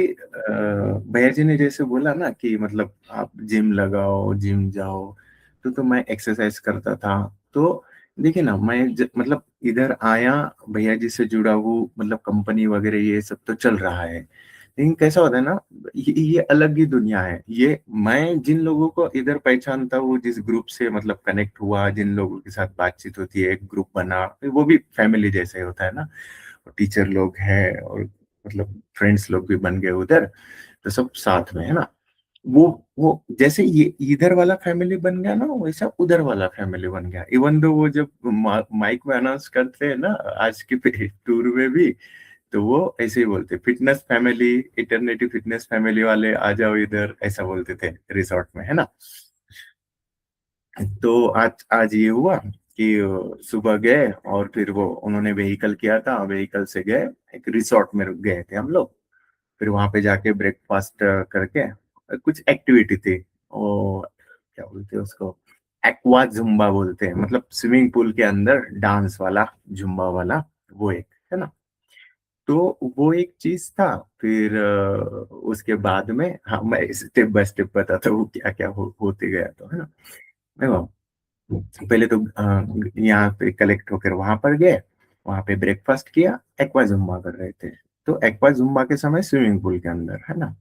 भैया जी ने जैसे बोला ना कि मतलब आप जिम लगाओ, जिम जाओ, तो मैं एक्सरसाइज करता था। तो देखिए ना, मतलब इधर आया, भैया जी से जुड़ा हूँ, मतलब कंपनी वगैरह ये सब तो चल रहा है। लेकिन कैसा होता है ना, ये अलग ही दुनिया है। ये मैं जिन लोगों को इधर पहचानता हूँ, जिस ग्रुप से मतलब कनेक्ट हुआ, जिन लोगों के साथ बातचीत होती है, एक ग्रुप बना, वो भी फैमिली जैसे ही होता है ना। टीचर लोग हैं और मतलब फ्रेंड्स लोग भी बन गए उधर, तो सब साथ में है ना। वो वो जैसे ये इधर वाला फैमिली बन गया ना, वैसा उधर वाला फैमिली बन गया। इवन दो वो जब माइक में अनाउंस करते हैं ना, आज के टूर में भी, तो वो ऐसे ही बोलते, fitness family, eternity fitness family वाले आ जाओ इधर, ऐसा बोलते थे रिसोर्ट में, है ना। तो आज आज ये हुआ कि सुबह गए, और फिर वो उन्होंने व्हीकल किया था, व्हीकल से गए, एक रिसोर्ट में रुक गए थे हम लोग। फिर वहां पे जाके ब्रेकफास्ट करके कुछ एक्टिविटी थी। वो क्या बोलते हैं उसको, एक्वा जुम्बा बोलते हैं, मतलब स्विमिंग पूल के अंदर डांस वाला, जुम्बा वाला, वो एक है ना। तो वो एक चीज था। फिर उसके बाद में, हाँ, मैं स्टेप बाय स्टेप बताता हूँ क्या क्या होते गया, तो है ना। देखो, पहले तो यहाँ पे कलेक्ट होकर वहां पर गए, वहां पे ब्रेकफास्ट किया, एक्वा जुम्बा कर रहे थे। तो एक्वा जुम्बा के समय स्विमिंग पूल के अंदर, है ना।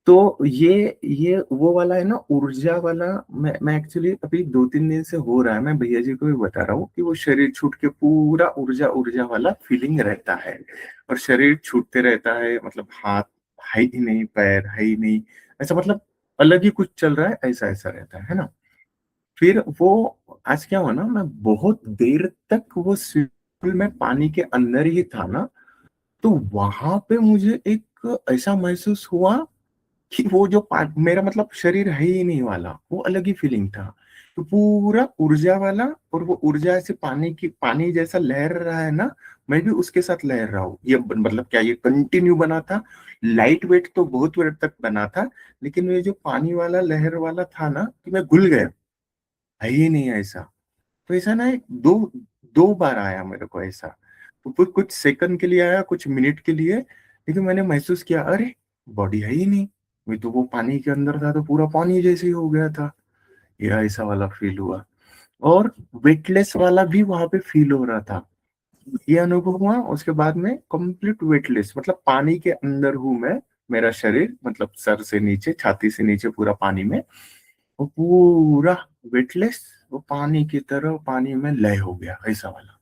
तो ये वो वाला है ना, ऊर्जा वाला। मैं एक्चुअली अभी 2-3 दिन से हो रहा है, मैं भैया जी को भी बता रहा हूँ कि वो शरीर छूट के पूरा ऊर्जा ऊर्जा वाला फीलिंग रहता है। और शरीर छूटते रहता है, मतलब हाथ है ही नहीं, पैर है ही नहीं, ऐसा मतलब अलग ही कुछ चल रहा है, ऐसा ऐसा रहता है ना। फिर वो आज क्या हुआ ना, मैं बहुत देर तक वो स्विमिंग पूल में पानी के अंदर ही था ना। तो वहां पे मुझे एक ऐसा महसूस हुआ कि वो जो मेरा मतलब शरीर है ही नहीं वाला, वो अलग ही फीलिंग था। तो पूरा ऊर्जा वाला, और वो ऊर्जा ऐसे पानी जैसा लहर रहा है ना, मैं भी उसके साथ लहर रहा हूँ। ये मतलब क्या, ये कंटिन्यू बना था। लाइट वेट तो बहुत देर तक बना था, लेकिन ये जो पानी वाला लहर वाला था ना, कि मैं घुल गया, है ही नहीं ऐसा। तो ऐसा ना, एक दो दो बार आया मेरे को ऐसा। तो कुछ कुछ सेकंड के लिए आया, कुछ मिनट के लिए, लेकिन मैंने महसूस किया, अरे बॉडी है ही नहीं। मैं तो वो पानी के अंदर था, तो पूरा पानी जैसे ही हो गया था। ये ऐसा वाला फील हुआ। और वेटलेस वाला भी वहां पे फील हो रहा था। ये अनुभव हुआ। उसके बाद में कंप्लीट वेटलेस, मतलब पानी के अंदर हूं मैं, मेरा शरीर मतलब सर से नीचे, छाती से नीचे पूरा पानी में, वो पूरा वेटलेस, वो पानी की तरह पानी में लय हो गया, ऐसा वाला।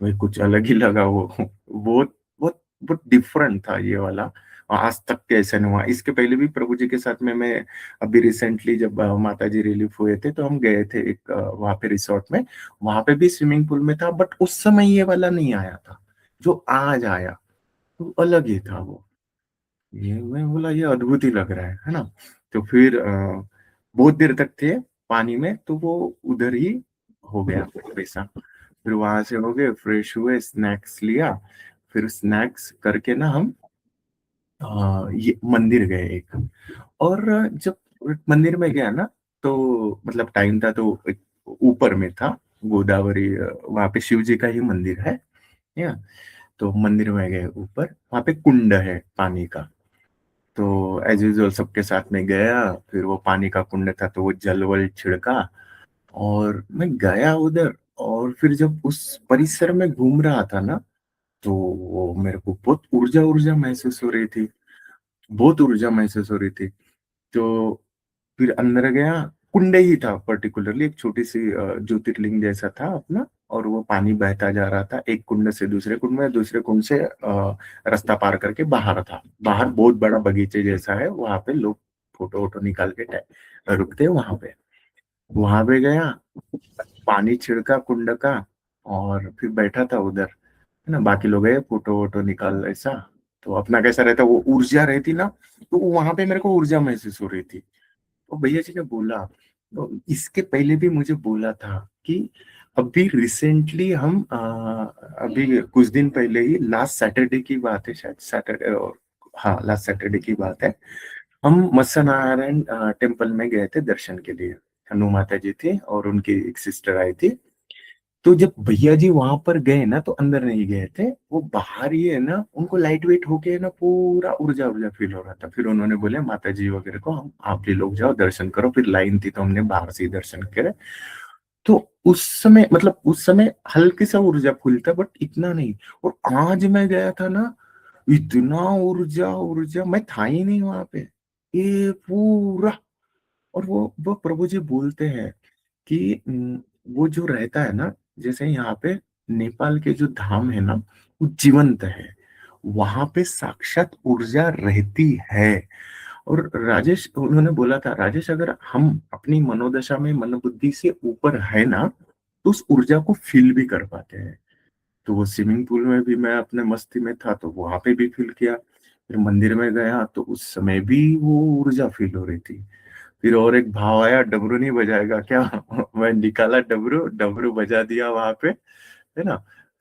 तो कुछ अलग ही लगा वो। बहुत बहुत बहुत डिफरेंट था ये वाला। आज तक के ऐसा नहीं हुआ। इसके पहले भी प्रभु जी के साथ में मैं अभी रिसेंटली जब माता जी रिलीफ हुए थे, तो हम गए थे एक वहां पे रिसोर्ट में। वहां पे भी स्विमिंग पूल में था, बट उस समय ये वाला नहीं आया था जो आज आया। तो अलग ही था वो। ये मैं बोला, ये अद्भुत ही लग रहा है ना। तो फिर बहुत देर तक थे पानी में, तो वो उधर ही हो गया वैसा। फिर वहां से हो गए, फ्रेश हुए, स्नैक्स लिया। फिर स्नैक्स करके ना हम ये मंदिर गए एक। और जब मंदिर में गया ना, तो मतलब टाइम था, तो एक ऊपर में था गोदावरी, वहां पे शिव जी का ही मंदिर है। या तो मंदिर में गए ऊपर, वहां पे कुंड है पानी का। तो एज यूजल सबके साथ में गया। फिर वो पानी का कुंड था, तो वो जल वल छिड़का, और मैं गया उधर। और फिर जब उस परिसर में घूम रहा था ना, तो वो मेरे को बहुत ऊर्जा ऊर्जा महसूस हो रही थी, बहुत ऊर्जा महसूस हो रही थी। तो फिर अंदर गया। कुंड ही था पर्टिकुलरली, एक छोटी सी ज्योतिर्लिंग जैसा था अपना। और वो पानी बहता जा रहा था, एक कुंड से दूसरे कुंड में, दूसरे कुंड से रास्ता पार करके बाहर था। बाहर बहुत बड़ा बगीचे जैसा है, वहां पे लोग फोटो वोटो निकाल के रुकते हैं वहां पे। वहां पे गया, पानी छिड़का कुंड का, और फिर बैठा था उधर, है ना। बाकी लोग गए फोटो वोटो निकाल, ऐसा। तो अपना कैसा रहता, वो ऊर्जा रहती ना, तो वहां पे मेरे को ऊर्जा महसूस हो रही थी। तो भैया जी ने बोला, तो इसके पहले भी मुझे बोला था कि अभी रिसेंटली हम अभी कुछ दिन पहले ही, लास्ट सैटरडे की बात है, शायद सैटरडे, और हाँ लास्ट सैटरडे की बात है। हम मत्स्य नारायण टेम्पल में गए थे दर्शन के लिए। हनु माता जी थी और उनकी एक सिस्टर आई थी। तो जब भैया जी वहां पर गए ना, तो अंदर नहीं गए थे, वो बाहर ही है ना, उनको लाइट वेट होके ना पूरा ऊर्जा ऊर्जा फील हो रहा था। फिर उन्होंने बोले माता जी वगैरह को, हम आप भी लोग जाओ दर्शन करो। फिर लाइन थी तो हमने बाहर से ही दर्शन करे। तो उस समय, मतलब उस समय हल्की सा ऊर्जा फूल था, बट इतना नहीं। और आज मैं गया था ना, इतना ऊर्जा ऊर्जा, मैं था ही नहीं वहां पे, ये पूरा। और वो प्रभु जी बोलते हैं कि वो जो रहता है ना, जैसे यहाँ पे नेपाल के जो धाम है ना, वो जीवंत है, वहां पे साक्षात ऊर्जा रहती है। और राजेश, उन्होंने बोला था, राजेश अगर हम अपनी मनोदशा में मन बुद्धि से ऊपर है ना, तो उस ऊर्जा को फील भी कर पाते हैं। तो वो स्विमिंग पूल में भी मैं अपने मस्ती में था, तो वहां पे भी फील किया। फिर मंदिर में गया तो उस समय भी वो ऊर्जा फील हो रही थी। फिर और एक भाव आया, डमरू नहीं बजाएगा क्या? मैं निकाला डमरू, डमरू बजा दिया वहां पे, है ना।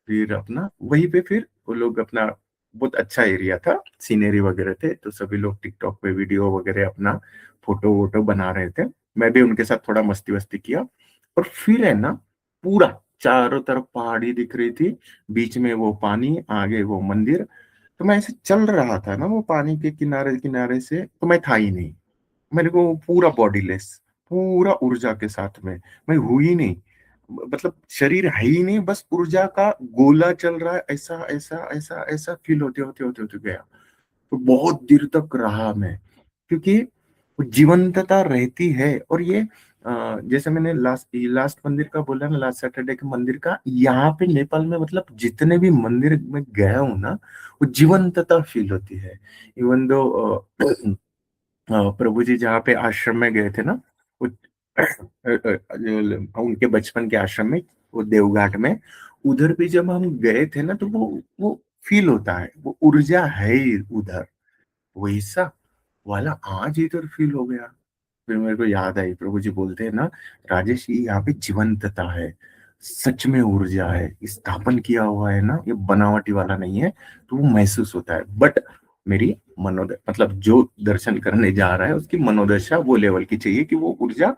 फिर अपना वहीं पे, फिर वो लोग अपना, बहुत अच्छा एरिया था, सीनरी वगैरह थे, तो सभी लोग टिकटॉक पे वीडियो वगैरह अपना फोटो वोटो बना रहे थे। मैं भी उनके साथ थोड़ा मस्ती वस्ती किया। और फिर है ना, पूरा चारों तरफ पहाड़ी दिख रही थी, बीच में वो पानी, आगे वो मंदिर। तो मैं ऐसे चल रहा था ना वो पानी के किनारे किनारे से, तो मैं था ही नहीं। मेरे को पूरा बॉडीलेस, पूरा ऊर्जा के साथ में, मैं हूं ही नहीं, मतलब शरीर है ही नहीं, बस ऊर्जा का गोला चल रहा है, ऐसा ऐसा ऐसा ऐसा फील होते होते होते होते गया। तो बहुत देर तक रहा मैं, क्योंकि जीवंतता रहती है। और ये जैसे मैंने लास्ट लास्ट मंदिर का बोला ना, लास्ट सैटरडे के मंदिर का, यहाँ पे नेपाल में मतलब जितने भी मंदिर में गया हूँ ना, वो जीवंतता फील होती है। इवन दो प्रभु जी जहाँ पे आश्रम में गए थे ना, वो जो उनके बचपन के आश्रम में, वो देवघाट में, उधर भी जब हम गए थे ना, तो वो फील होता है, वो ऊर्जा है ही उधर, वैसा वाला आज इधर फील हो गया। फिर मेरे को याद आई, प्रभु जी बोलते हैं ना, राजेश ये यहाँ पे जीवंतता है, सच में ऊर्जा है, स्थापन किया हुआ है ना, ये बनावटी वाला नहीं है। तो वो महसूस होता है। बट मेरी मतलब जो दर्शन करने जा रहा है, उसकी मनोदशा वो लेवल की चाहिए कि वो ऊर्जा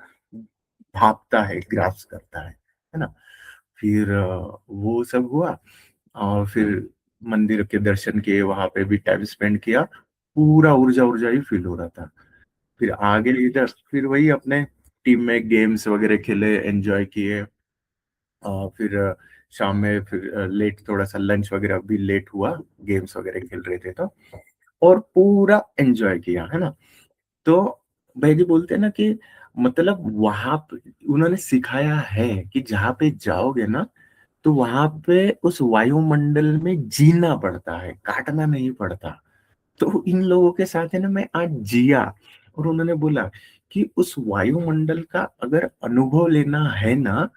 भापता है, ग्रास करता है ना। फिर वो सब हुआ। और फिर मंदिर के दर्शन किए, वहां पे भी टाइम स्पेंड किया, पूरा ऊर्जा ऊर्जा ही फील हो रहा था। फिर आगे इधर, फिर वही अपने टीम में गेम्स वगैरह खेले, एंजॉय किए। फिर शाम में फिर लेट, थोड़ा सा लंच वगैरह भी लेट हुआ, गेम्स वगैरह खेल रहे थे तो, और पूरा एंजॉय किया, है ना। तो भाई जी बोलते हैं ना कि मतलब वहां पे उन्होंने सिखाया है कि जहाँ पे जाओगे ना, तो वहां पे उस वायुमंडल में जीना पड़ता है, काटना नहीं पड़ता। तो इन लोगों के साथ है ना, मैं आज जिया। और उन्होंने बोला कि उस वायुमंडल का अगर अनुभव लेना है ना,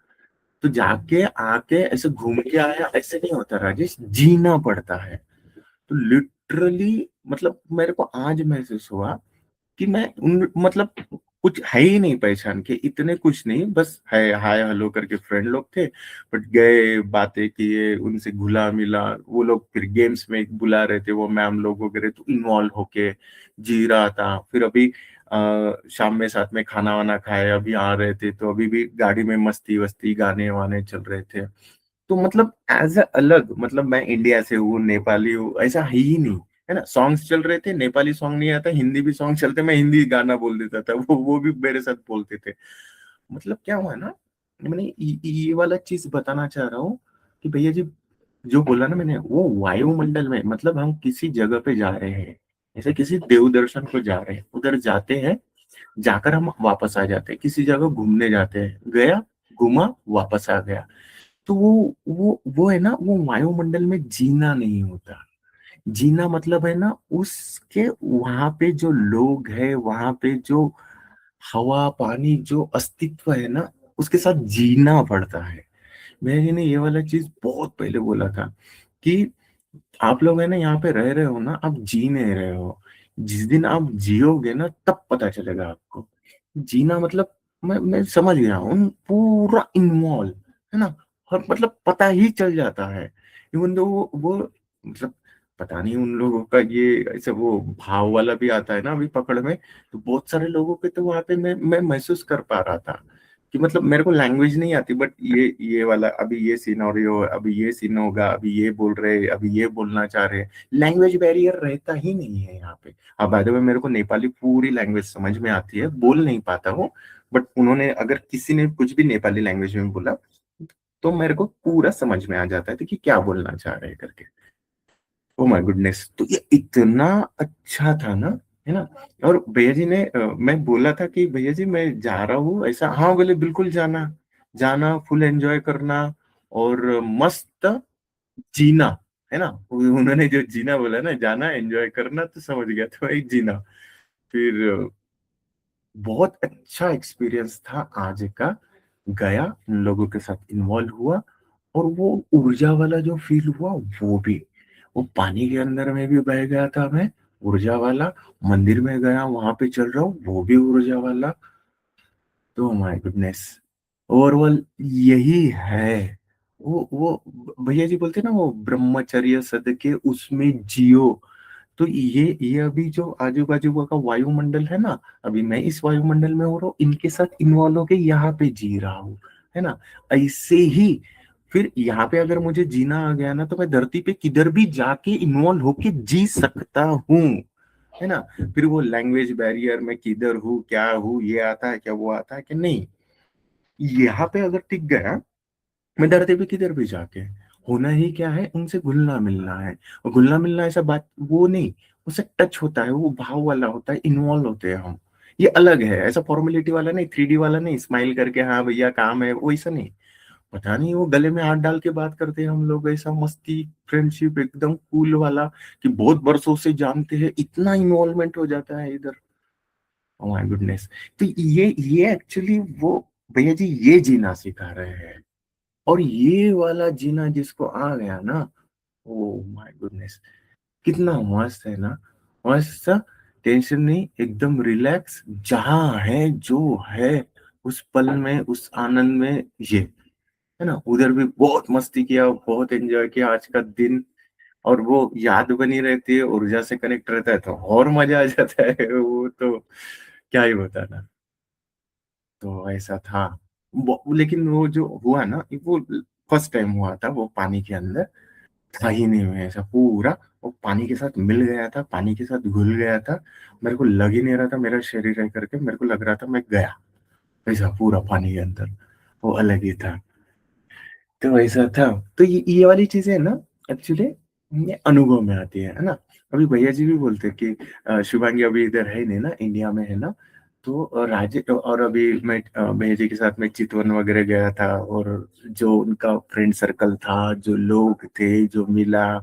तो जाके आके ऐसे घूम के आया ऐसे नहीं होता राजेश, जीना पड़ता है। तो लिटरली मतलब मेरे को आज महसूस हुआ कि मैं उन, मतलब कुछ है ही नहीं पहचान के, इतने कुछ नहीं, बस है हाय हेलो करके फ्रेंड लोग थे। बट गए, बातें किए, उनसे घुला मिला, वो लोग फिर गेम्स में बुला रहे थे, वो मैम लोग वगैरह, तो इन्वॉल्व होके जी रहा था। फिर अभी शाम में साथ में खाना वाना खाए, अभी आ रहे थे, तो अभी भी गाड़ी में मस्ती वस्ती, गाने वाने चल रहे थे। तो मतलब एज अ अलग, मतलब मैं इंडिया से हूँ, नेपाली हूँ, ऐसा है ही नहीं, है ना। सॉन्ग्स चल रहे थे, नेपाली सॉन्ग नहीं आता, हिंदी भी सॉन्ग चलते, मैं हिंदी गाना बोल देता था, वो भी मेरे साथ बोलते थे। मतलब क्या हुआ ना, मैंने ये वाला चीज बताना चाह रहा हूँ कि भैया जी जो बोला ना मैंने, वो वायुमंडल में, मतलब हम किसी जगह पे जा रहे हैं, जैसे किसी देव दर्शन को जा रहे हैं, उधर जाते हैं, जाकर हम वापस आ जाते हैं, किसी जगह घूमने जाते हैं, गया, घूमा, वापस आ गया। तो वो है ना, वो वायुमंडल में जीना नहीं होता। जीना मतलब है ना, उसके वहां पे जो लोग हैं, वहां पे जो हवा पानी जो अस्तित्व है ना, उसके साथ जीना पड़ता है। मैंने ने ये वाला चीज बहुत पहले बोला था कि आप लोग है ना, यहाँ पे रह रहे हो ना, आप जी नहीं रहे हो। जिस दिन आप जियोगे ना, तब पता चलेगा आपको। जीना मतलब मैं समझ गया हूँ, पूरा इन्वॉल्व, है ना। और मतलब पता ही चल जाता है। इवन दो वो मतलब पता नहीं उन लोगों का ये ऐसे वो भाव वाला भी आता है ना अभी पकड़ में। तो बहुत सारे लोगों के तो वहां पे मैं महसूस कर पा रहा था कि मतलब मेरे को लैंग्वेज नहीं आती, बट ये वाला अभी ये सिनेरियो, अभी ये सीन होगा, अभी ये बोल रहे, अभी ये बोलना चाह रहे, लैंग्वेज बैरियर रहता ही नहीं है यहाँ पे। अब बाय द वे मेरे को नेपाली पूरी लैंग्वेज समझ में आती है, बोल नहीं पाता हूँ, बट उन्होंने अगर किसी ने कुछ भी नेपाली लैंग्वेज में बोला तो मेरे को पूरा समझ में आ जाता है कि क्या बोलना चाह रहे हैं करके। ओ माय गुडनेस, तो ये इतना अच्छा था ना, है ना। और भैया जी ने मैं बोला था कि भैया जी मैं जा रहा हूँ ऐसा, हाँ बोले बिल्कुल जाना, जाना फुल एंजॉय करना और मस्त जीना, है ना। उन्होंने जो जीना बोला ना, जाना एंजॉय करना, तो समझ गया था भाई जीना। फिर बहुत अच्छा एक्सपीरियंस था आज का, गया उन लोगों के साथ इन्वॉल्व हुआ, और वो ऊर्जा वाला जो फील हुआ वो भी, वो पानी के अंदर में भी बह गया था मैं, ऊर्जा वाला। मंदिर में गया वहां पे चल रहा हूँ, वो भी ऊर्जा वाला। तो माय गुडनेस, ओवरऑल यही है। वो भैया जी बोलते ना, वो ब्रह्मचर्य सदके उसमें जियो। तो ये अभी जो आजू बाजू का वायुमंडल है ना, अभी मैं इस वायुमंडल में हो रहा हूँ, इनके साथ इन्वॉल्व होके यहाँ पे जी रहा हूँ, है ना। ऐसे ही फिर यहाँ पे अगर मुझे जीना आ गया ना, तो मैं धरती पे किधर भी जाके इन्वॉल्व होके जी सकता हूँ, है ना। फिर वो लैंग्वेज बैरियर, मैं किधर हूँ, क्या हूँ, ये आता है क्या, वो आता है कि नहीं, यहाँ पे अगर टिक गया, मैं धरती पे किधर भी जाके, होना ही क्या है, उनसे घुलना मिलना है। और घुलना मिलना ऐसा बात वो नहीं, उससे टच होता है, वो भाव वाला होता है, इन्वॉल्व होते हैं हम। ये अलग है, ऐसा फॉर्मेलिटी वाला नहीं, 3D वाला नहीं, स्माइल करके हाँ भैया काम है, वो ऐसा नहीं। पता नहीं वो गले में हाथ डाल के बात करते हैं हम लोग, ऐसा मस्ती फ्रेंडशिप एकदम कूल वाला, कि बहुत बरसों से जानते हैं, इतना इन्वॉल्वमेंट हो जाता है इधर। Oh my goodness. तो ये एक्चुअली वो भैया जी ये जीना सिखा रहे हैं। और ये वाला जीना जिसको आ गया ना, ओ माय गुडनेस, कितना मस्त है ना। मस्त सा, टेंशन नहीं, एकदम रिलैक्स, जहां है जो है उस पल में, उस आनंद में, ये, है ना। उधर भी बहुत मस्ती किया, बहुत एंजॉय किया आज का दिन। और वो याद बनी रहती है, ऊर्जा से कनेक्ट रहता है, तो और मजा आ जाता है, वो तो क्या ही बताना। तो ऐसा था। लेकिन वो जो हुआ ना, वो फर्स्ट टाइम हुआ था, वो पानी के अंदर था ही नहीं, मैं ऐसा पूरा वो पानी के साथ मिल गया था, पानी के साथ घुल गया था। मेरे को लग ही नहीं रहा था मेरा शरीर है करके, मेरे को लग रहा था मैं गया ऐसा पूरा पानी के अंदर, वो अलग ही था। तो ऐसा था। तो ये वाली चीजें ना, एक्चुअली ये अनुभव में आती है ना। अभी भैया जी भी बोलते हैं कि शिवांगी अभी इधर है नहीं ना, इंडिया में है ना। तो और अभी मैं भैया जी के साथ में चितवन वगैरह गया था, और जो उनका फ्रेंड सर्कल था, जो लोग थे, जो मिला,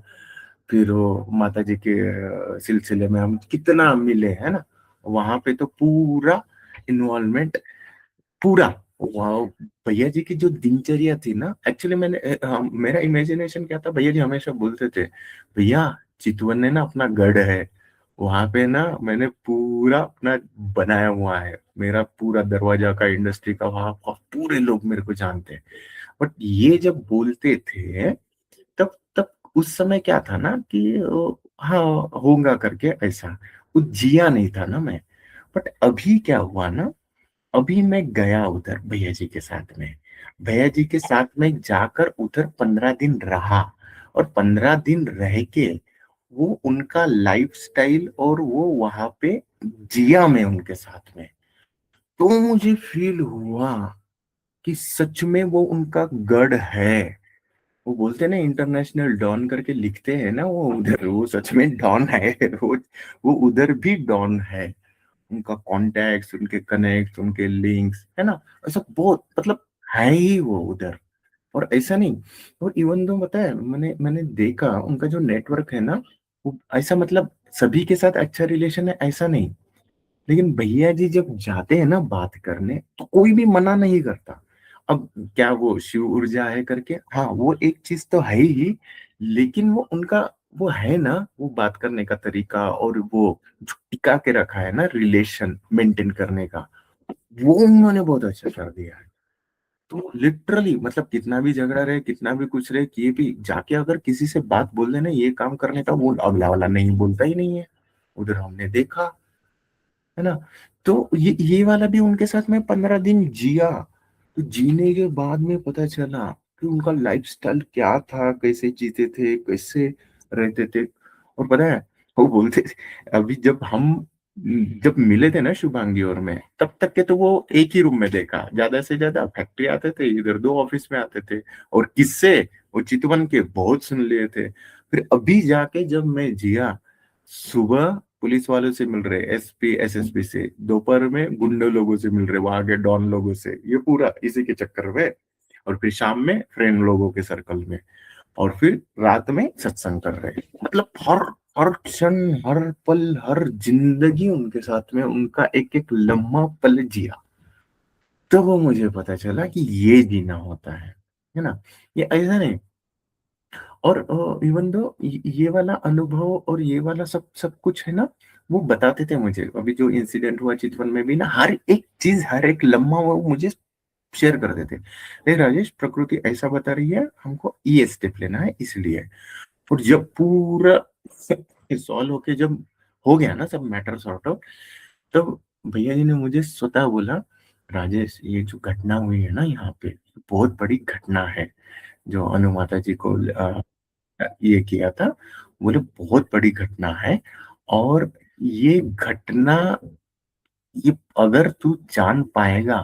फिर वो माता जी के सिलसिले में हम कितना मिले, है ना। वहां पे तो पूरा इन्वॉल्वमेंट, पूरा, वाह। भैया जी की जो दिनचर्या थी ना, एक्चुअली मेरा इमेजिनेशन क्या था, भैया जी हमेशा बोलते थे, भैया चितवन ने ना अपना गढ़ है, वहां पे ना मैंने पूरा अपना बनाया हुआ है, मेरा पूरा दरवाजा का, इंडस्ट्री का, वहां का पूरे लोग मेरे को जानते हैं। बट ये जब बोलते थे, तब तब उस समय क्या था ना कि हाँ होगा करके ऐसा, कुछ जिया नहीं था ना मैं। बट अभी क्या हुआ ना, अभी मैं गया उधर भैया जी के साथ में, भैया जी के साथ में जाकर उधर 15 दिन रहा, और 15 दिन रह के वो उनका लाइफस्टाइल और वो वहां पे जिया मैं उनके साथ में, तो मुझे फील हुआ कि सच में वो उनका गढ़ है। वो बोलते हैं ना, इंटरनेशनल डॉन करके लिखते हैं ना, वो उधर वो सच में डॉन है, वो उधर भी डॉन है। उनका कॉन्टैक्ट, उनके कनेक्ट, उनके लिंक्स, है ना, ऐसा बहुत मतलब है ही वो उधर। और ऐसा नहीं, और इवन दो पता है, मैंने देखा उनका जो नेटवर्क है ना, वो ऐसा मतलब सभी के साथ अच्छा रिलेशन है ऐसा नहीं, लेकिन भैया जी जब जाते हैं ना बात करने, तो कोई भी मना नहीं करता। अब क्या वो शिव ऊर्जा है करके, हाँ वो एक चीज तो है ही, लेकिन वो उनका वो है ना, वो बात करने का तरीका, और वो जो टिका के रखा है ना रिलेशन मेंटेन करने का, वो उन्होंने बहुत अच्छा कर दिया है। तो लिटरली मतलब कितना भी झगड़ा रहे, कितना भी कुछ रहे, किए भी जाके अगर किसी से बात बोल देना ये काम करने का, वो अगला वाला नहीं बोलता ही नहीं है। उधर हमने देखा, है ना। तो ये वाला भी उनके साथ में 15 दिन जिया, तो जीने के बाद में पता चला कि उनका लाइफस्टाइल क्या था, कैसे जीते थे, कैसे रहते थे। और पता है, वो बोलते थे, अभी जब मिले थे ना शुभांगी और मैं, तब तक के तो वो एक ही रूम में देखा, ज्यादा से ज्यादा फैक्ट्री आते थे, इधर दो ऑफिस में आते थे, और किससे वो चितवन के बहुत सुन लिए थे। फिर अभी जाके जब मैं जिया, सुबह पुलिस वालों से मिल रहे, एसपी एसएसपी से, दोपहर में गुंडे लोगों से मिल रहे, वहां के डॉन लोगों से, ये पूरा इसी के चक्कर में। और फिर शाम में फ्रेंड लोगों के सर्कल में, और फिर रात में सत्संग कर रहे। मतलब हर हर क्षण, हर पल, हर जिंदगी उनके साथ में, उनका एक एक लम्हा पल जिया। तब वो मुझे पता चला कि ये जीना होता है ना। ये ऐसा नहीं। और इवन दो ये वाला अनुभव और ये वाला सब सब कुछ है ना, वो बताते थे मुझे। अभी जो इंसिडेंट हुआ चितवन में भी ना, हर एक चीज, हर एक लम्हा वो मुझे शेयर कर देते। नहीं राजेश, प्रकृति ऐसा बता रही है, हमको ये स्टेप लेना है इसलिए। और जब पूरा सॉल्व होके जब हो गया ना सब मैटर सॉर्ट आउट, तब भैया जी ने मुझे स्वतः बोला, राजेश ये जो घटना हुई है ना यहाँ पे, बहुत बड़ी घटना है। जो अनुमाता जी को ये किया था, बोले बहुत बड़ी घटना है। और ये घटना, ये अगर तू जान पाएगा,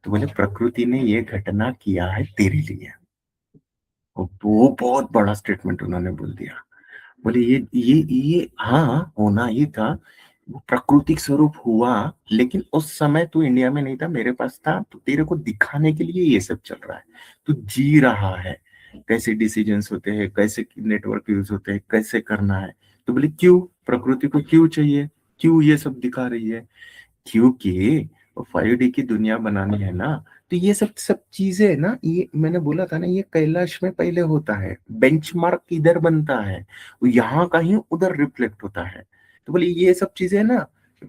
तो बोले प्रकृति ने ये घटना किया है तेरे लिए। और वो बहुत बड़ा स्टेटमेंट उन्होंने बोल दिया। बोले ये हाँ होना ही था, वो प्राकृतिक स्वरूप हुआ। लेकिन उस समय तू इंडिया में नहीं था, मेरे पास था, तो तेरे को दिखाने के लिए ये सब चल रहा है। तू जी रहा है, कैसे डिसीजंस होते हैं, कैसे नेटवर्क यूज होते हैं, कैसे करना है। तो बोले क्यों, प्रकृति को क्यों चाहिए, क्यों ये सब दिखा रही है? क्योंकि 5D की दुनिया बनानी है ना, तो ये सब सब चीजें ना, ये मैंने बोला था ना, ये कैलाश में पहले होता है, बेंचमार्क इधर बनता है, वो यहाँ का ही उधर रिफ्लेक्ट होता है। तो बोले ये सब चीजें ना,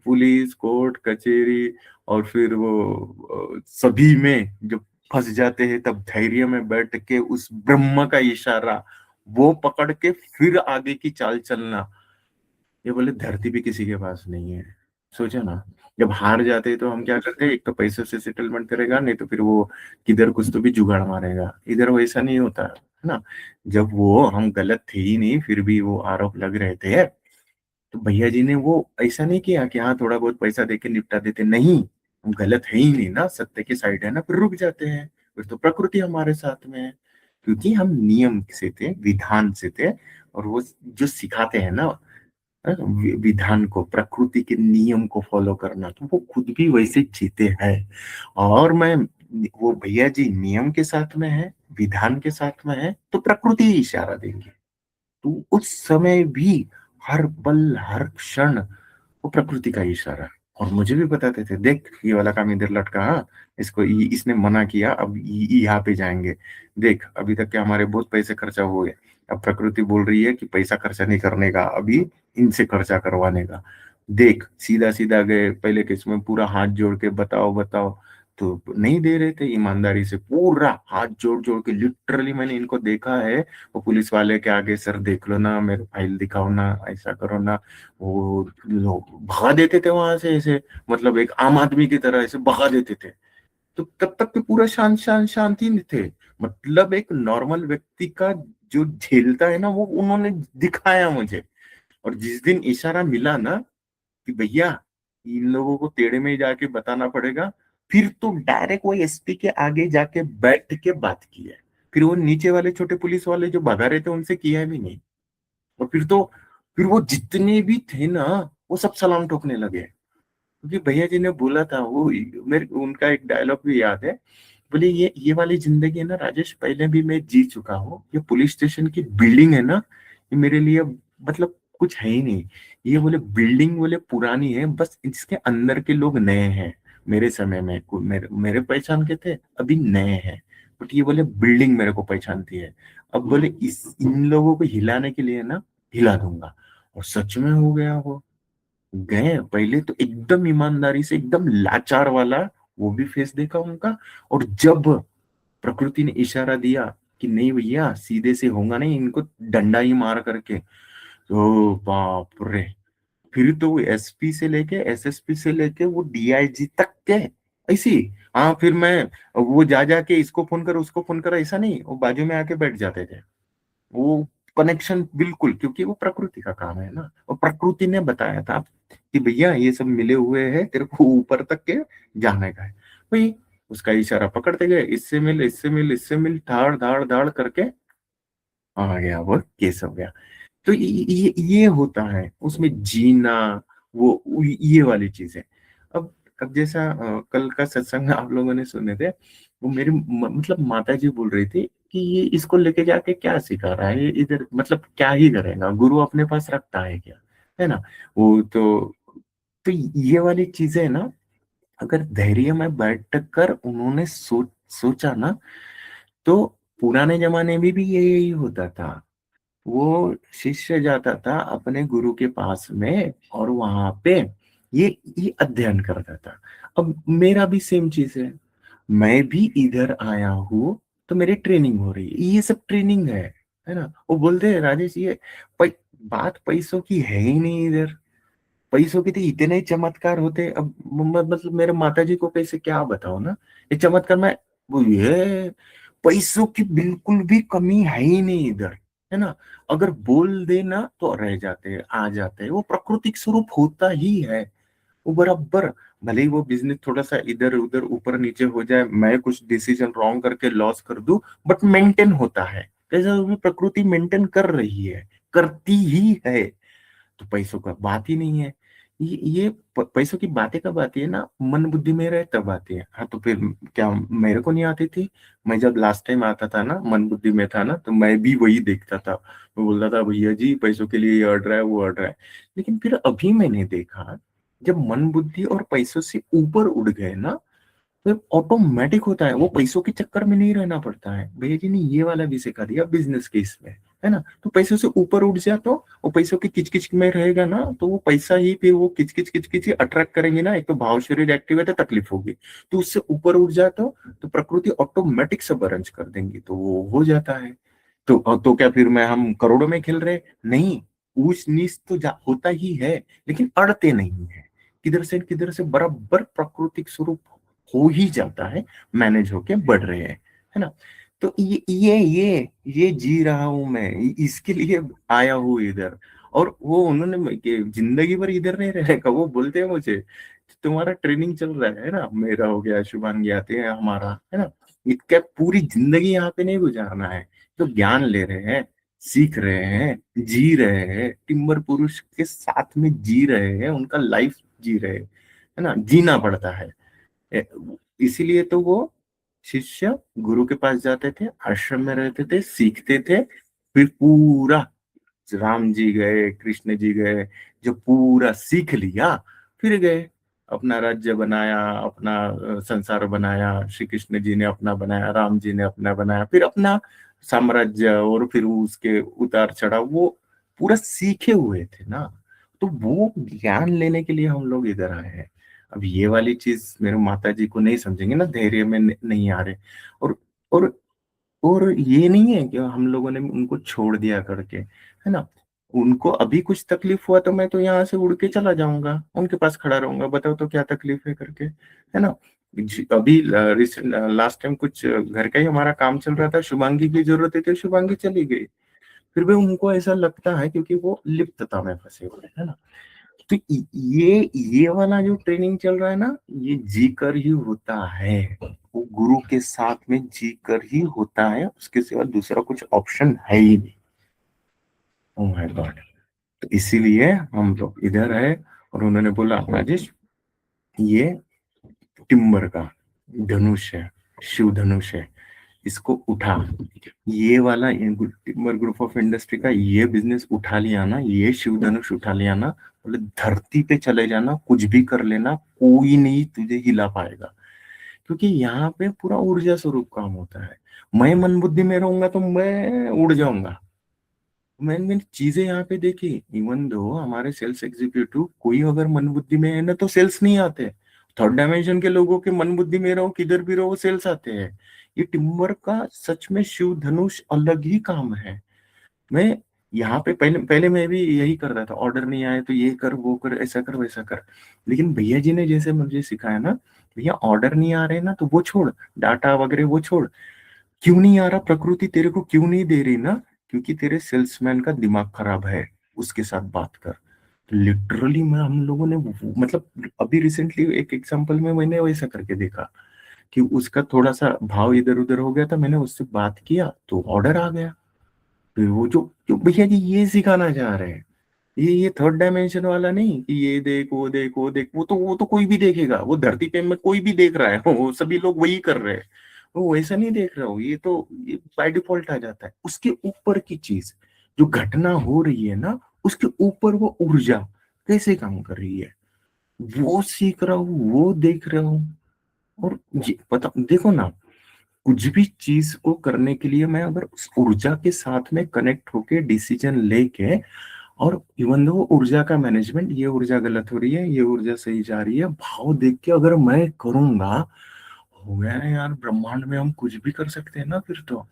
पुलिस कोर्ट कचहरी, और फिर वो सभी में जब फंस जाते हैं, तब धैर्य में बैठ के उस ब्रह्म का इशारा वो पकड़ के फिर आगे की चाल चलना, ये बोले धरती भी किसी के पास नहीं है। सोचा ना, जब हार जाते हैं तो हम क्या करते हैं, एक तो पैसे से सेटलमेंट करेगा, नहीं तो फिर वो किधर कुछ तो भी जुगाड़ मारेगा। इधर वैसा नहीं होता है ना। जब वो हम गलत थे ही नहीं, फिर भी वो आरोप लग रहे थे, तो भैया जी ने वो ऐसा नहीं किया कि हाँ थोड़ा बहुत पैसा देके निपटा देते, नहीं। हम गलत है ही नहीं ना, सत्य की साइड है ना, फिर रुक जाते हैं। फिर तो प्रकृति हमारे साथ में है, क्योंकि हम नियम से थे, विधान से थे। और वो जो सिखाते हैं ना, विधान को, प्रकृति के नियम को फॉलो करना, तो वो खुद भी वैसे जीते हैं। और मैं, वो भैया जी नियम के साथ में है, विधान के साथ में है, तो प्रकृति ही इशारा देंगे। तो उस समय भी, हर पल हर क्षण, वो प्रकृति का इशारा। और मुझे भी बताते थे, देख ये वाला काम इधर लटका, हाँ, इसको इसने मना किया, अब यहाँ पे जाएंगे। देख अभी तक के हमारे बहुत पैसे खर्चा हुए, अब प्रकृति बोल रही है कि पैसा खर्चा नहीं करने का, अभी इनसे खर्चा करवाने का। देख सीधा सीधा गए, पहले केस में पूरा हाथ जोड़ के बताओ बताओ, तो नहीं दे रहे थे ईमानदारी से, पूरा हाथ जोड़ जोड़ के, लिटरली मैंने इनको देखा है। वो पुलिस वाले के आगे, सर देख लो ना, मेरे फाइल दिखाओ ना, ऐसा करो ना। वो लोग भगा देते थे वहां से ऐसे, मतलब एक आम आदमी की तरह ऐसे भगा देते थे। तो तब तक तो पूरा शांति नहीं थे। मतलब एक नॉर्मल व्यक्ति का जो झेलता है ना, वो उन्होंने दिखाया मुझे। और जिस दिन इशारा मिला ना कि भैया इन लोगों को टेढ़े में ही जाके बताना पड़ेगा, फिर तो डायरेक्ट वो एसपी के आगे जाके बैठ के बात की है। फिर वो नीचे वाले छोटे पुलिस वाले जो भगा रहे थे उनसे किया भी नहीं। और फिर वो जितने भी थे ना, वो सब सलाम ठोकने लगे, क्योंकि भैया जी ने बोला था वो, मेरे उनका एक डायलॉग भी याद है। बोले ये वाली जिंदगी है ना राजेश, पहले भी मैं जी चुका हूँ। ये पुलिस स्टेशन की बिल्डिंग है ना, ये मेरे लिए मतलब कुछ है ही नहीं। ये बोले बिल्डिंग बोले पुरानी है, बस इसके अंदर के लोग नए हैं। मेरे समय में मेरे पहचान के थे, अभी नए हैं। बट ये बोले बिल्डिंग मेरे को पहचानती है। अब बोले इस इन लोगों को हिलाने के लिए ना, हिला दूंगा। और सच में हो गया वो। गए पहले तो एकदम ईमानदारी से, एकदम लाचार वाला वो भी फेस देखा उनका। और जब प्रकृति ने इशारा दिया कि नहीं भैया सीधे से होगा नहीं, इनको डंडा ही मार करके, तो बाप रे। फिर तो वो एसपी से लेके एसएसपी से लेके वो डीआईजी तक के ऐसी। हाँ, फिर मैं वो जा जाके इसको फोन कर उसको फोन कर, ऐसा नहीं, वो बाजू में आके बैठ जाते थे। वो कनेक्शन बिल्कुल, क्योंकि वो प्रकृति का काम है ना, और प्रकृति ने बताया था कि भैया ये सब मिले हुए हैं, तेरे को ऊपर तक के जाने का है भाई। उसका इशारा पकड़ते गए, इससे मिल इससे मिल इससे मिल, धाड़ धाड़ धाड़ करके आ गया वो केस हो गया। तो ये होता है उसमें जीना, वो ये वाली चीज है। अब जैसा कल का सत्संग आप लोगों ने सुने थे, वो मेरी मतलब माता जी बोल रही थी कि ये इसको लेके जाके क्या सिखा रहा है, ये इधर मतलब क्या ही करेगा, गुरु अपने पास रखता है क्या, है ना। वो तो ये वाली चीजें ना, अगर धैर्य में बैठ कर उन्होंने सोचा ना, तो पुराने जमाने में भी यही होता था। वो शिष्य जाता था अपने गुरु के पास में, और वहां पे ये अध्ययन करता था। अब मेरा भी सेम चीज है, मैं भी इधर आया हूँ, तो मेरी ट्रेनिंग हो रही है, ये सब ट्रेनिंग है ना। वो बोलते हैं राजेश, ये पै, बात पैसों की है ही नहीं इधर, पैसों के तो इतने ही चमत्कार होते। अब मतलब मेरे माता जी को कैसे क्या बताओ ना, ये चमत्कार में, वो ये पैसों की बिल्कुल भी कमी है ही नहीं इधर, है ना। अगर बोल देना तो रह जाते हैं, आ जाते हैं, वो प्राकृतिक स्वरूप होता ही है। वो बराबर, भले ही वो बिजनेस थोड़ा सा इधर उधर ऊपर नीचे हो जाए, मैं कुछ डिसीजन रॉन्ग करके लॉस कर दूं, बट मेंटेन होता है। कैसा, वो प्रकृति मेंटेन कर रही है, करती ही है। तो पैसों का बात ही नहीं है। ये पैसों की बातें कब आती है ना, मन बुद्धि में रहे तब आती है। हाँ, तो फिर क्या मेरे को नहीं आती थी? मैं जब लास्ट टाइम आता था ना, मन बुद्धि में था ना, तो मैं भी वही देखता था। मैं बोलता था भैया जी पैसों के लिए ये अड़ रहा है वो अड़ रहा है। लेकिन फिर अभी मैंने देखा, जब मन बुद्धि और पैसों से ऊपर उड़ गए ना, तो ऑटोमेटिक होता है, वो पैसों के चक्कर में नहीं रहना पड़ता है। भैया जी ने ये वाला भी सिखा दिया बिजनेस के इसमें, है ना। तो पैसों से ऊपर उठ जाए तो वो पैसों की किचकिच में रहेगा ना, तो वो पैसा ही फिर वो किचकिच किचकिच अट्रैक्ट करेंगे ना। एक तो भाव शरीर एक्टिव है तो तकलीफ होगी, तो उससे ऊपर उठ जाए तो प्रकृति ऑटोमेटिक सब अरेंज कर देंगी, तो वो हो जाता है। तो क्या फिर मैं हम करोड़ों में खेल रहे? नहीं, ऊंच नीच तो होता ही है, लेकिन अड़ते नहीं है। किधर से बराबर प्राकृतिक स्वरूप हो ही जाता है, मैनेज होके बढ़ रहे हैं, है ना। तो ये जी रहा हूं मैं, इसके लिए आया हूँ इधर। और वो उन्होंने जिंदगी भर इधर नहीं रहेगा, वो बोलते हैं मुझे तुम्हारा ट्रेनिंग चल रहा है ना, मेरा हो गया, शुभांगी आते हैं हमारा, है ना। इसका पूरी जिंदगी यहाँ पे नहीं गुजारना है, तो ज्ञान ले रहे हैं, सीख रहे हैं, जी रहे हैं, टिम्बर पुरुष के साथ में जी रहे हैं, उनका लाइफ जी रहे हैं, है ना। जीना पड़ता है। ए- इसीलिए तो वो शिष्य गुरु के पास जाते थे, आश्रम में रहते थे, सीखते थे, फिर पूरा, राम जी गए, कृष्ण जी गए, जब पूरा सीख लिया, फिर गए, अपना राज्य बनाया, अपना संसार बनाया। श्री कृष्ण जी ने अपना बनाया, राम जी ने अपना बनाया, फिर अपना साम्राज्य, और फिर उसके उतार चढ़ाव वो पूरा सीखे हुए थे ना। तो वो ज्ञान लेने के लिए हम लोग इधर आए हैं। अब ये वाली चीज मेरे माता जी को नहीं समझेंगे ना, धैर्य में नहीं आ रहे। और और और ये नहीं है कि हम लोगों ने उनको छोड़ दिया करके, है ना। उनको अभी कुछ तकलीफ हुआ तो मैं तो यहाँ से उड़ के चला जाऊंगा, उनके पास खड़ा रहूंगा, बताओ तो क्या तकलीफ है करके, है ना। अभी रिसेंट लास्ट टाइम कुछ घर का ही हमारा काम चल रहा था, शुभांगी की जरूरत थी, शुभांगी चली गई। फिर भी उनको ऐसा लगता है क्योंकि वो लिप्तता में फंसे हुए है ना। तो ये वाला जो ट्रेनिंग चल रहा है ना, ये जी कर ही होता है, वो गुरु के साथ में जी कर ही होता है, उसके सिवा दूसरा कुछ ऑप्शन है ही नहीं। Oh my God. तो इसीलिए हम लोग इधर है। और उन्होंने बोला राजेश, ये टिम्बर का धनुष है, शिव धनुष है, इसको उठा, ये वाला टिम्बर ग्रुप ऑफ इंडस्ट्री का ये बिजनेस उठा लिया ना, ये शिव धनुष उठा लिया ना, बोले धरती पे चले जाना, कुछ भी कर लेना, कोई नहीं तुझे हिला पाएगा। क्योंकि यहाँ पे पूरा ऊर्जा स्वरूप काम होता है। मैं मन बुद्धि में रहूंगा तो मैं उड़ जाऊंगा। मैंने चीजें यहाँ पे देखी, इवन दो हमारे सेल्स एग्जीक्यूटिव कोई अगर मन बुद्धि में है ना, तो सेल्स नहीं आते। थर्ड डायमेंशन के लोगों के मन बुद्धि में रहो, किधर भी रहो, सेल्स आते हैं। ये टिम्बर का सच में शिव धनुष अलग ही काम है। मैं यहाँ पे पहले पहले मैं भी यही करता था, ऑर्डर नहीं आए तो ये कर वो कर ऐसा कर वैसा कर। लेकिन भैया जी ने जैसे मुझे सिखाया ना, भैया ऑर्डर नहीं आ रहे ना तो वो छोड़, डाटा वगैरह वो छोड़, क्यों नहीं आ रहा, प्रकृति तेरे को क्यों नहीं दे रही ना, क्योंकि तेरे सेल्समैन का दिमाग खराब है, उसके साथ बात कर। लिटरली मैं हम लोगों ने मतलब अभी रिसेंटली एक एग्जांपल में मैंने वैसा करके देखा कि उसका थोड़ा सा भाव इधर उधर हो गया था, मैंने उससे बात किया तो ऑर्डर आ गया। फिर वो जो भैया जी ये सिखाना चाह रहे हैं, ये थर्ड डायमेंशन वाला नहीं कि ये देख वो देख वो देख, वो तो कोई भी देखेगा, वो धरती पे में कोई भी देख रहा है वो सभी लोग वही कर रहे हैं, वो वैसा नहीं देख रहा हूँ, ये बाय डिफॉल्ट आ जाता है। उसके ऊपर की चीज जो घटना हो रही है ना, उसके ऊपर वो ऊर्जा कैसे काम कर रही है, वो सीख रहा हूँ, वो देख रहा हूँ। और ये पता देखो ना, कुछ भी चीज को करने के लिए मैं अगर उस ऊर्जा के साथ में कनेक्ट होके डिसीजन लेके, और इवन दो ऊर्जा का मैनेजमेंट, ये ऊर्जा गलत हो रही है ये ऊर्जा सही जा रही है, भाव देख के अगर मैं करूंगा, हो गया ना यार, ब्रह्मांड में हम कुछ भी कर सकते हैं ना फिर तो।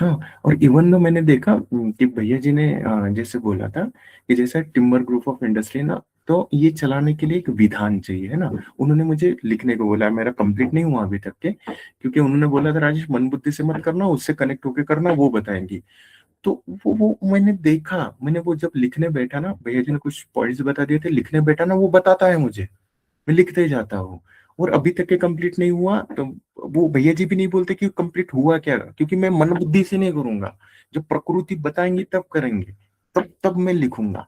हाँ, और इवन दो मैंने देखा कि भैया जी ने जैसे बोला था कि जैसे टिम्बर ग्रुप ऑफ इंडस्ट्री ना, तो ये चलाने के लिए एक विधान चाहिए है ना। उन्होंने मुझे लिखने को बोला, मेरा कंप्लीट नहीं हुआ अभी तक के, क्योंकि उन्होंने बोला था राजेश मन बुद्धि से मत करना, उससे कनेक्ट होके करना, वो बताएंगी। तो वो मैंने देखा, मैंने वो जब लिखने बैठा ना, भैया जी ने कुछ पॉइंट्स बता दिए थे, लिखने बैठा ना वो बताता है मुझे, मैं लिखते ही जाता हूँ। और अभी तक के कंप्लीट नहीं हुआ तो वो भैया जी भी नहीं बोलते कि कंप्लीट हुआ क्या, क्योंकि मैं मन बुद्धि से नहीं करूंगा, जब प्रकृति बताएंगी तब करेंगे, तब तब मैं लिखूंगा।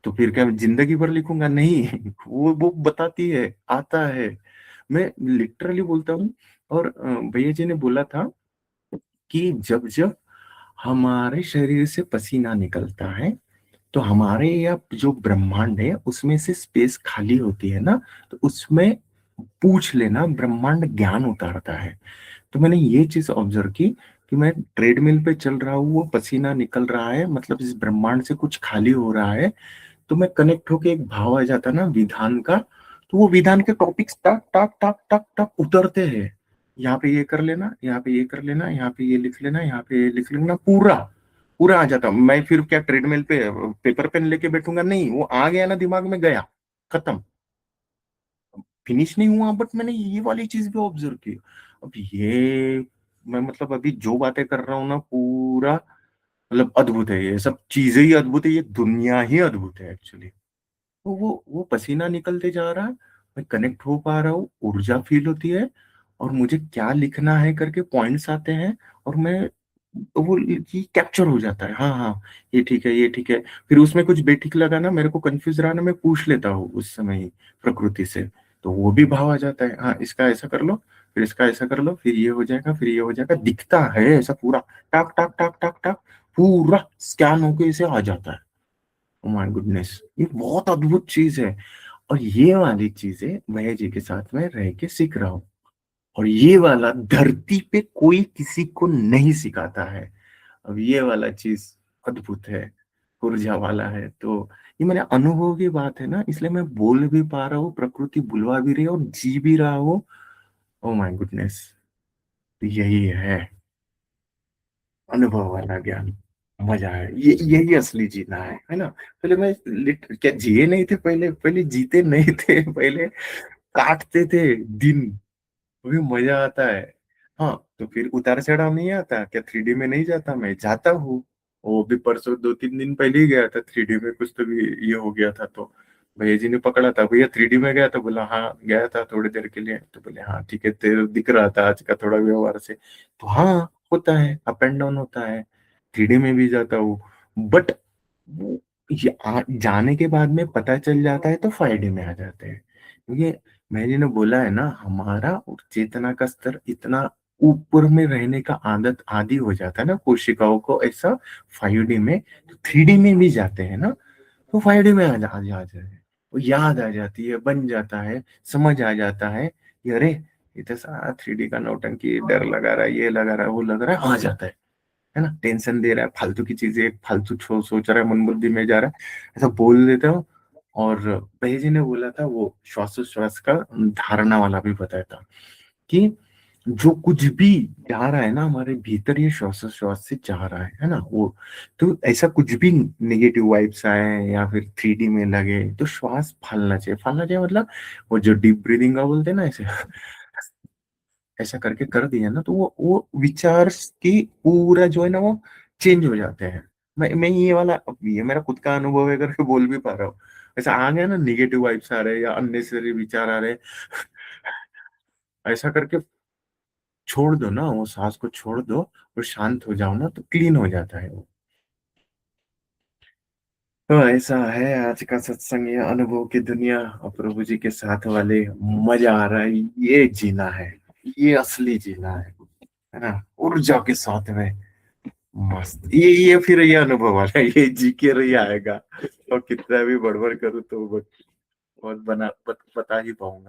तो फिर क्या जिंदगी भर लिखूंगा नहीं वो बताती है, आता है, मैं लिटरली बोलता हूँ। और भैया जी ने बोला था कि जब जब हमारे शरीर से पसीना निकलता है, तो हमारे या जो ब्रह्मांड है उसमें से स्पेस खाली होती है ना, तो उसमें पूछ लेना, ब्रह्मांड ज्ञान उतारता है। तो मैंने ये चीज ऑब्जर्व की कि मैं ट्रेडमिल पे चल रहा हूँ, वो पसीना निकल रहा है, मतलब इस ब्रह्मांड से कुछ खाली हो रहा है, तो मैं कनेक्ट होके एक भाव आ जाता ना विधान का, तो वो विधान के टॉपिक्स टक टक टक टक टक उतरते हैं। यहाँ पे ये कर लेना, यहाँ पे ये कर लेना, यहाँ पे ये लिख लेना, यहाँ पे ये लिख लेना, पूरा पूरा आ जाता। मैं फिर क्या ट्रेडमिल पे पेपर पेन लेके बैठूंगा, नहीं, वो आ गया ना दिमाग में, गया, खत्म, फिनिश नहीं हुआ, बट मैंने ये वाली चीज भी ऑब्जर्व की। अब ये मैं मतलब अभी जो बातें कर रहा हूँ ना, पूरा मतलब अद्भुत है, ये सब चीजें ही अद्भुत है, ये दुनिया ही अद्भुत है एक्चुअली। तो वो पसीना निकलते जा रहा है, मैं कनेक्ट हो पा रहा हूँ, ऊर्जा फील होती है, और मुझे क्या लिखना है करके पॉइंट्स आते हैं, और मैं वो ये कैप्चर हो जाता है, हाँ हाँ ये ठीक है ये ठीक है। फिर उसमें कुछ बेठीक लगा ना, मेरे को कंफ्यूज रहा ना, मैं पूछ लेता हूँ उस समय ही प्रकृति से, तो वो भी भाव आ जाता है, हाँ इसका ऐसा कर लो, फिर इसका ऐसा कर लो, फिर ये हो जाएगा, फिर ये हो जाएगा, दिखता है ऐसा पूरा, टक टक टक टक टक, पूरा स्कैन होके इसे आ जाता है। ओ माय गुडनेस, ये बहुत अद्भुत चीज है। और ये वाली चीजें भैया जी के साथ में रह के सीख रहा हूँ, और ये वाला धरती पे कोई किसी को नहीं सिखाता है। अब ये वाला चीज अद्भुत है, ऊर्जा वाला है। तो ये मेरे अनुभव की बात है ना, इसलिए मैं बोल भी पा रहा हूँ, प्रकृति बुलवा भी रही है और जी भी रहा हूँ। ओ माय गुडनेस, यही है अनुभव वाला ज्ञान, मजा है, ये यही असली जीना है ना। पहले मैं क्या जिए नहीं थे, पहले पहले जीते नहीं थे पहले, काटते थे दिन, भी मजा आता है। हाँ, तो फिर उतार चढ़ाव नहीं आता क्या, 3D में नहीं जाता, मैं जाता हूँ। वो भी परसों 2-3 दिन पहले ही गया था 3D में, कुछ तो भी ये हो गया था, तो भैया जी ने पकड़ा था, भैया 3D में गया, तो बोला हाँ गया था थोड़ी देर के लिए, तो बोले हाँ ठीक है, तेरे दिख रहा था आज का थोड़ा व्यवहार से, तो हाँ होता है, अप एंड डाउन होता है, 3D में भी जाता हूँ। बट वो जाने के बाद में पता चल जाता है तो 5D में आ जाते हैं, क्योंकि मैंने ने बोला है ना, हमारा चेतना का स्तर इतना ऊपर में रहने का आदत आदि हो जाता है ना कोशिकाओं को, ऐसा 5D में, तो 3D में भी जाते हैं ना, तो 5D में आ जाते हैं, वो याद आ जाती है, बन जाता है, समझ आ जाता है कि अरे ये तो सारा 3D का नौटंकी, डर लगा रहा है, ये लगा रहा है, वो लग रहा है, आ जाता है ना, टेंशन दे रहा है, फालतू की चीजें, फालतू सोच रहा है, मन बुद्धि में जा रहा है, ऐसा बोल देता हूँ। और भैया जी ने बोला था वो श्वासोश्वास का धारणा वाला भी बताया था कि जो कुछ भी जा रहा है ना हमारे भीतर, ये श्वासोच्छ्वास से जा रहा है ना वो। तो ऐसा कुछ भी नेगेटिव वाइब्स आए या फिर 3D में लगे तो श्वास फलना चाहिए मतलब वो जो डीप ब्रीदिंग का बोलते हैं ना ऐसे, ऐसा करके कर दिया ना तो वो विचार की पूरा जो है ना वो चेंज हो जाते हैं। मैं ये वाला, अब ये मेरा खुद का अनुभव है करके बोल भी पा रहा हूँ। ऐसा आ गया ना नेगेटिव वाइब्स आ रहे हैं या अननेसेसरी विचार आ रहे हैं, ऐसा करके छोड़ दो ना, वो सांस को छोड़ दो और शांत हो जाओ ना तो क्लीन हो जाता है वो। तो ऐसा है आज का सत्संग, ये अनुभव की दुनिया और प्रभु जी के साथ वाले मजा आ रहा है, ये जीना है, ये असली जीना है ना, ऊर्जा के साथ में मस्त। ये फिर ये अनुभव वाला है, ये जी के रही आएगा और कितना भी बड़बड़ करूँ तो बहुत बता ही पाऊंगा।